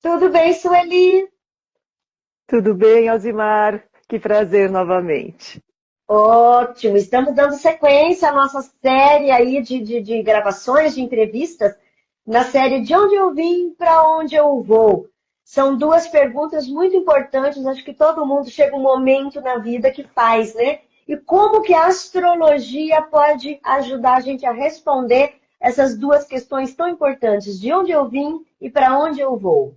Tudo bem, Sueli? Tudo bem, Alzimar? Que prazer novamente. Ótimo, estamos dando sequência à nossa série aí de gravações, de entrevistas, na série De Onde Eu Vim, para Onde Eu Vou. São duas perguntas muito importantes, acho que todo mundo chega um momento na vida que faz, né? E como que a astrologia pode ajudar a gente a responder essas duas questões tão importantes, de onde eu vim e para onde eu vou?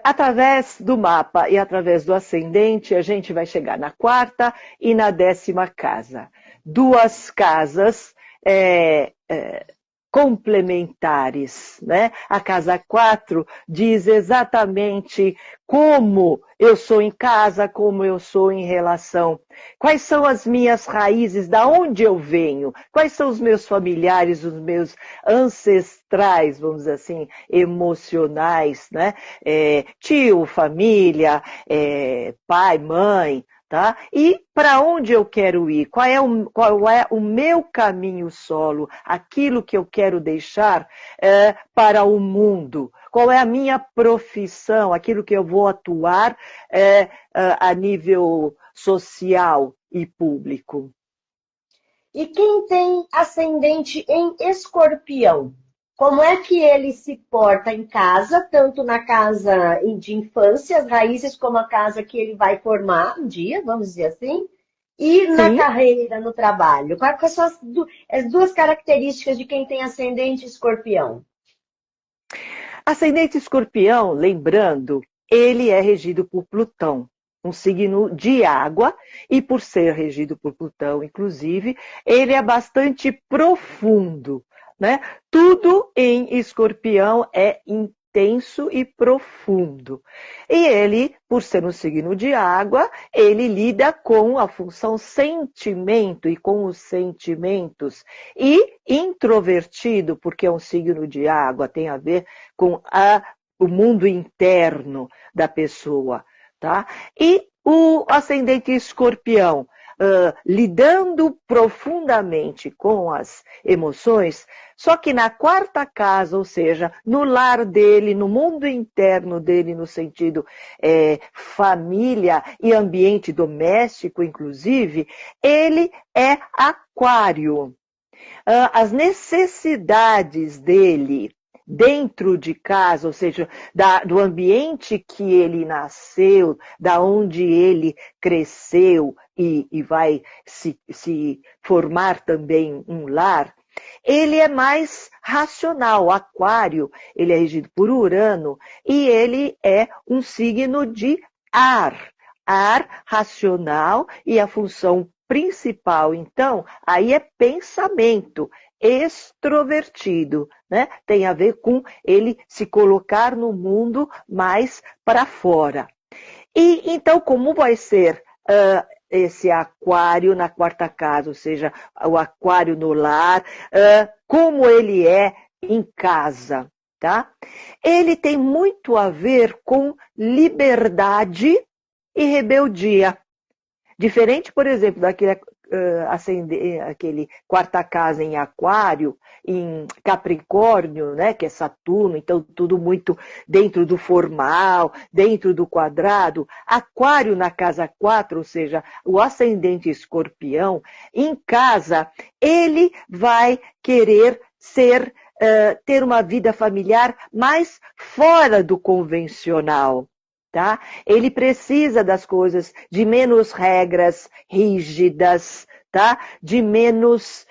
Através do mapa e através do ascendente, a gente vai chegar na quarta e na 10ª casa. Duas casas complementares, né? A casa 4 diz exatamente como eu sou em casa, como eu sou em relação. Quais são as minhas raízes, da onde eu venho? Quais são os meus familiares, os meus ancestrais, vamos dizer assim, emocionais, né? Tio, família, pai, mãe, tá? E para onde eu quero ir? Qual é o meu caminho solo? Aquilo que eu quero deixar para o mundo? Qual é a minha profissão? Aquilo que eu vou atuar a nível social e público? E quem tem ascendente em Escorpião? Como é que ele se porta em casa, tanto na casa de infância, as raízes, como a casa que ele vai formar um dia, vamos dizer assim, e na Sim. carreira, no trabalho? Quais são as duas características de quem tem ascendente Escorpião? Ascendente Escorpião, lembrando, ele é regido por Plutão, um signo de água, e por ser regido por Plutão, inclusive, ele é bastante profundo, né? Tudo em Escorpião é intenso e profundo. E ele, por ser um signo de água, ele lida com a função sentimento e com os sentimentos. E introvertido, porque é um signo de água, tem a ver com o mundo interno da pessoa, tá? E o ascendente escorpião, lidando profundamente com as emoções, só que na quarta casa, ou seja, no lar dele, no mundo interno dele, no sentido família e ambiente doméstico, inclusive, ele é aquário. As necessidades dele dentro de casa, ou seja, do ambiente que ele nasceu, da onde ele cresceu e vai se formar também um lar, ele é mais racional. O aquário, ele é regido por Urano e ele é um signo de ar. Ar racional, e a função principal, então, aí é pensamento extrovertido, né? Tem a ver com ele se colocar no mundo mais para fora. E então, como vai ser esse aquário na quarta casa, ou seja, o aquário no lar, como ele é em casa, tá? Ele tem muito a ver com liberdade e rebeldia. Diferente, por exemplo, daquele aquele quarta casa em Aquário, em Capricórnio, né, que é Saturno, então tudo muito dentro do formal, dentro do quadrado. Aquário na casa 4, ou seja, o ascendente Escorpião, em casa, ele vai querer ter uma vida familiar mais fora do convencional. Tá? Ele precisa das coisas, de menos regras rígidas, tá? De menos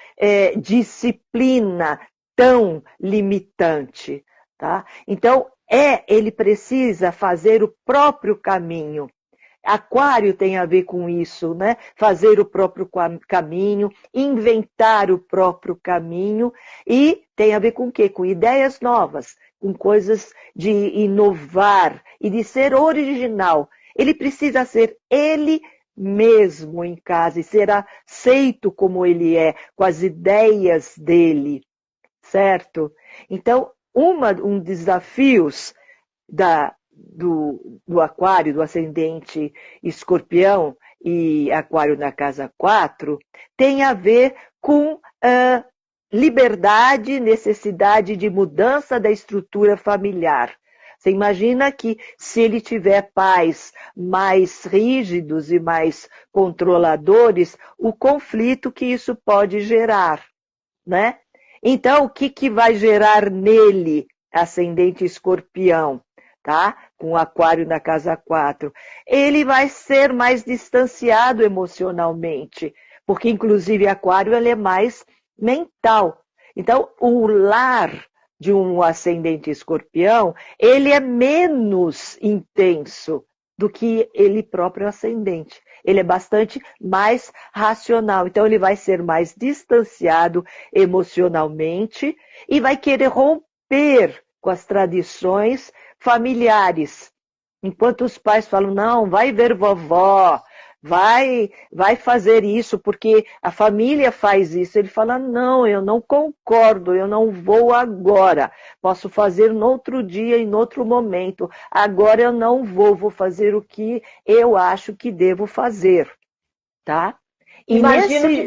disciplina tão limitante. Tá? Então, ele precisa fazer o próprio caminho. Aquário tem a ver com isso, né? Fazer o próprio caminho, inventar o próprio caminho, e tem a ver com o quê? Com ideias novas, com coisas de inovar e de ser original. Ele precisa ser ele mesmo em casa e ser aceito como ele é, com as ideias dele, certo? Então, um dos desafios do aquário, do ascendente escorpião e aquário na casa 4, tem a ver com liberdade, necessidade de mudança da estrutura familiar. Você imagina que se ele tiver pais mais rígidos e mais controladores, o conflito que isso pode gerar, né? Então, o que vai gerar nele, ascendente escorpião, tá? Com aquário na casa 4? Ele vai ser mais distanciado emocionalmente, porque inclusive aquário ele é mais mental. Então, o lar de um ascendente escorpião, ele é menos intenso do que ele próprio ascendente. Ele é bastante mais racional. Então, ele vai ser mais distanciado emocionalmente e vai querer romper com as tradições familiares. Enquanto os pais falam, não, vai ver vovó, vai fazer isso, porque a família faz isso. Ele fala, não, eu não concordo, eu não vou agora. Posso fazer no outro dia, em outro momento. Agora eu não vou fazer o que eu acho que devo fazer, tá? E Imagino que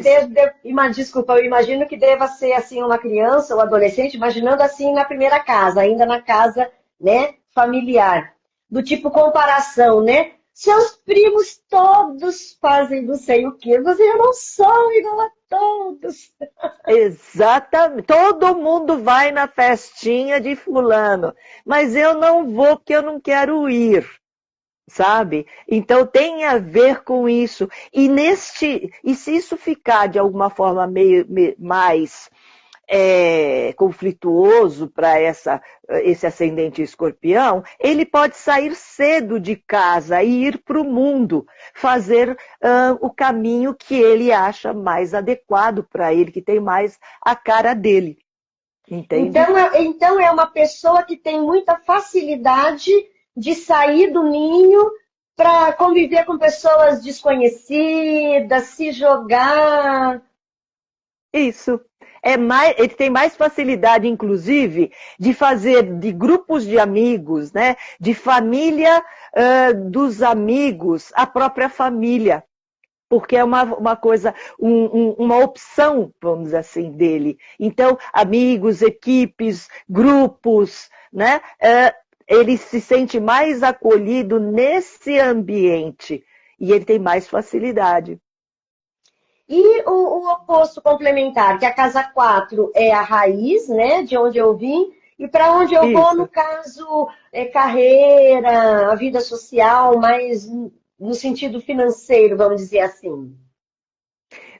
desculpa, eu imagino que deva ser assim uma criança ou adolescente, imaginando assim na primeira casa, ainda na casa, né, familiar, do tipo comparação, né? Seus primos todos fazem não sei o quê, mas eu não sou igual a todos. Exatamente. Todo mundo vai na festinha de fulano, mas eu não vou porque eu não quero ir, sabe? Então tem a ver com isso. E se isso ficar de alguma forma mais conflituoso para esse ascendente escorpião, ele pode sair cedo de casa e ir para o mundo, fazer o caminho que ele acha mais adequado para ele, que tem mais a cara dele. Entende? Então é uma pessoa que tem muita facilidade de sair do ninho para conviver com pessoas desconhecidas, se jogar. Isso. Ele tem mais facilidade, inclusive, de fazer de grupos de amigos, né? De família dos amigos, a própria família. Porque é uma coisa, uma opção, vamos dizer assim, dele. Então, amigos, equipes, grupos, né? Ele se sente mais acolhido nesse ambiente e ele tem mais facilidade. E o oposto complementar, que a casa 4 é a raiz, né, de onde eu vim, e para onde eu vou, no caso, carreira, a vida social, mais no sentido financeiro, vamos dizer assim.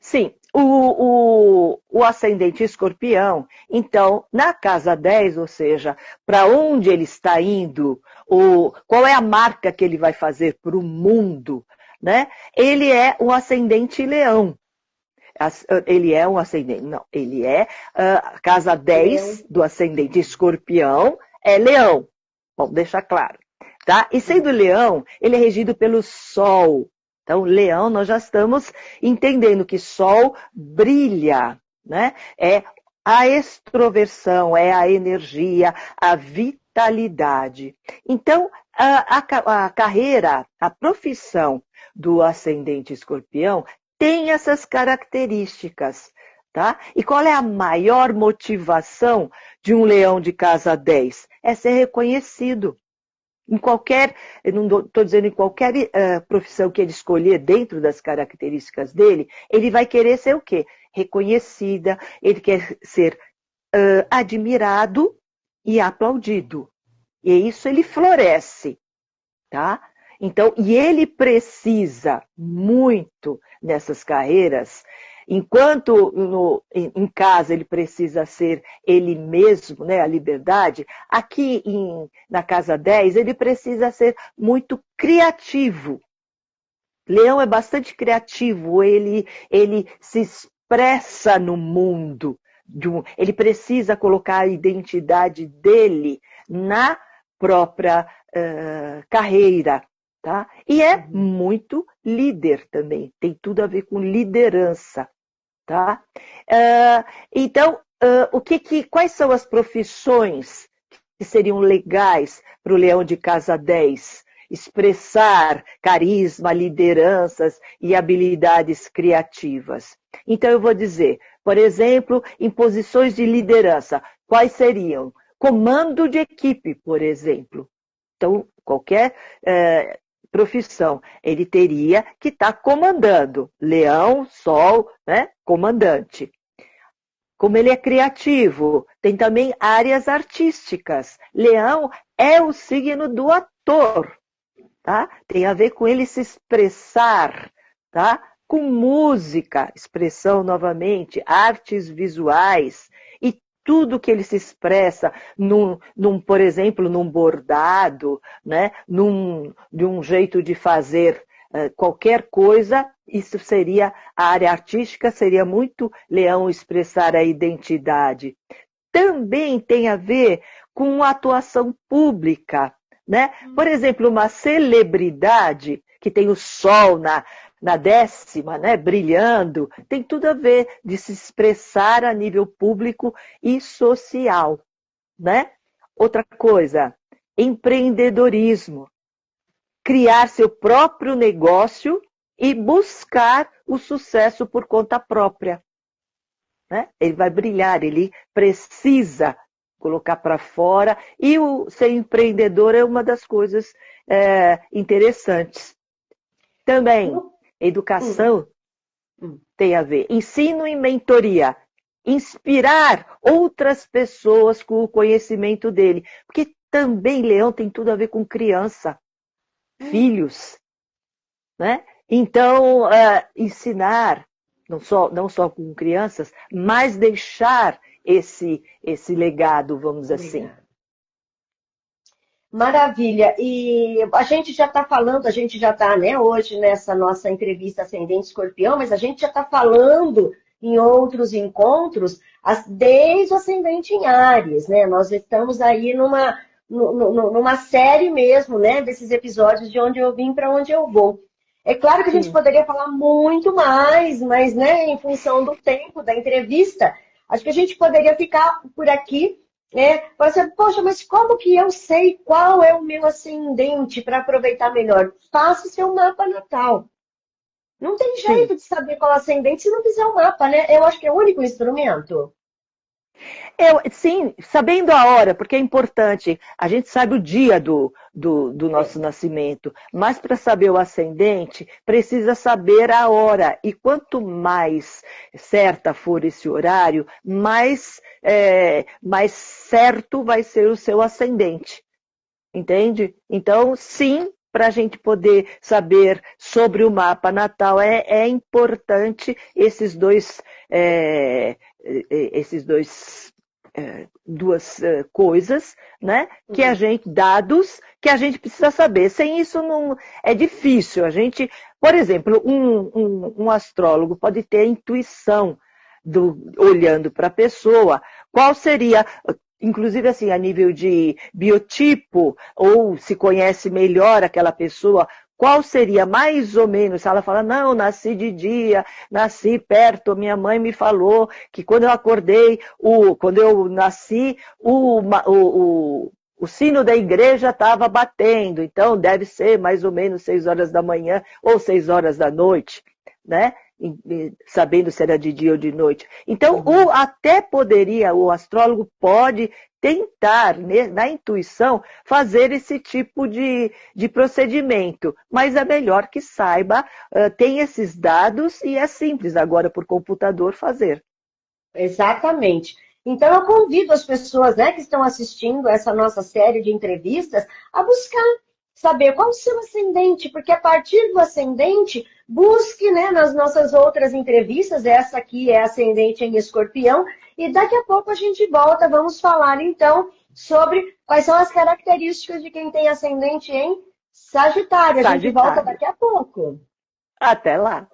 Sim, o ascendente escorpião, então, na casa 10, ou seja, para onde ele está indo, qual é a marca que ele vai fazer para o mundo, né? Ele é um ascendente leão. Ele é um ascendente, não, ele é a casa 10 leão. Do ascendente escorpião, é leão. Vamos deixar claro, tá? E sendo leão, ele é regido pelo sol. Então, leão, nós já estamos entendendo que sol brilha, né? É a extroversão, é a energia, a vitalidade. Então, a carreira, a profissão do ascendente escorpião tem essas características, tá? E qual é a maior motivação de um leão de casa 10? É ser reconhecido. Em qualquer, eu não estou dizendo em qualquer profissão que ele escolher dentro das características dele, ele vai querer ser o quê? Reconhecida, ele quer ser admirado e aplaudido. E isso ele floresce, tá? Então, e ele precisa muito nessas carreiras, enquanto em casa ele precisa ser ele mesmo, né, a liberdade, aqui na casa 10 ele precisa ser muito criativo. Leão é bastante criativo, ele se expressa no mundo, ele precisa colocar a identidade dele na própria carreira. Tá? E é muito líder também, tem tudo a ver com liderança. Tá? Então, quais são as profissões que seriam legais para o leão de casa 10? Expressar carisma, lideranças e habilidades criativas. Então, eu vou dizer, Por exemplo, em posições de liderança, quais seriam? Comando de equipe, por exemplo. Então, qualquer profissão, ele teria que estar comandando. Leão, Sol, né? Comandante. Como ele é criativo, tem também áreas artísticas. Leão é o signo do ator, tá? Tem a ver com ele se expressar, tá? Com música, expressão novamente, artes visuais e tudo que ele se expressa por exemplo, num bordado, né? De um jeito de fazer qualquer coisa, isso seria, a área artística seria muito Leão expressar a identidade. Também tem a ver com a atuação pública, né? Por exemplo, uma celebridade que tem o sol na 10ª, né, brilhando, tem tudo a ver de se expressar a nível público e social, né? Outra coisa, empreendedorismo. Criar seu próprio negócio e buscar o sucesso por conta própria. Né? Ele vai brilhar, ele precisa colocar para fora, e o ser empreendedor é uma das coisas interessantes. Também, educação tem a ver, ensino e mentoria, inspirar outras pessoas com o conhecimento dele, porque também Leão tem tudo a ver com criança, filhos, né? Então, ensinar, não só com crianças, mas deixar esse legado, vamos dizer assim. Maravilha. E a gente já está falando, a gente já está, né, hoje nessa nossa entrevista Ascendente Escorpião, mas a gente já está falando em outros encontros desde o Ascendente em Áries, né? Nós estamos aí numa série mesmo, né, desses episódios de onde eu vim para onde eu vou. É claro que a gente poderia falar muito mais, mas, né, em função do tempo da entrevista, acho que a gente poderia ficar por aqui, né? Você, poxa, mas como que eu sei qual é o meu ascendente para aproveitar melhor? Faça o seu mapa natal. Não tem jeito de saber qual é o ascendente se não fizer o mapa, né? Eu acho que é o único instrumento. Sim, sabendo a hora, porque é importante. A gente sabe o dia do nosso nascimento, mas para saber o ascendente, precisa saber a hora. E quanto mais certa for esse horário, mais certo vai ser o seu ascendente. Entende? Então, sim, para a gente poder saber sobre o mapa natal, é importante duas coisas, né? Dados que a gente precisa saber. Sem isso não é difícil. A gente, por exemplo, um astrólogo pode ter a intuição olhando para a pessoa, qual seria, inclusive assim, a nível de biotipo, ou se conhece melhor aquela pessoa, qual seria mais ou menos, se ela fala, não, nasci de dia, nasci perto, minha mãe me falou que quando eu acordei, quando eu nasci, o sino da igreja estava batendo, então deve ser mais ou menos 6 horas da manhã ou 6 horas da noite, né? Sabendo se era de dia ou de noite. Então, até poderia, o astrólogo pode tentar, na intuição, fazer esse tipo de procedimento, mas é melhor que saiba, tem esses dados e é simples agora por computador fazer. Exatamente. Então eu convido as pessoas, né, que estão assistindo essa nossa série de entrevistas a buscar saber qual o seu ascendente, porque a partir do ascendente, busque, né, nas nossas outras entrevistas, essa aqui é ascendente em Escorpião, e daqui a pouco a gente volta, vamos falar então sobre quais são as características de quem tem ascendente em Sagitário. A gente volta daqui a pouco. Até lá.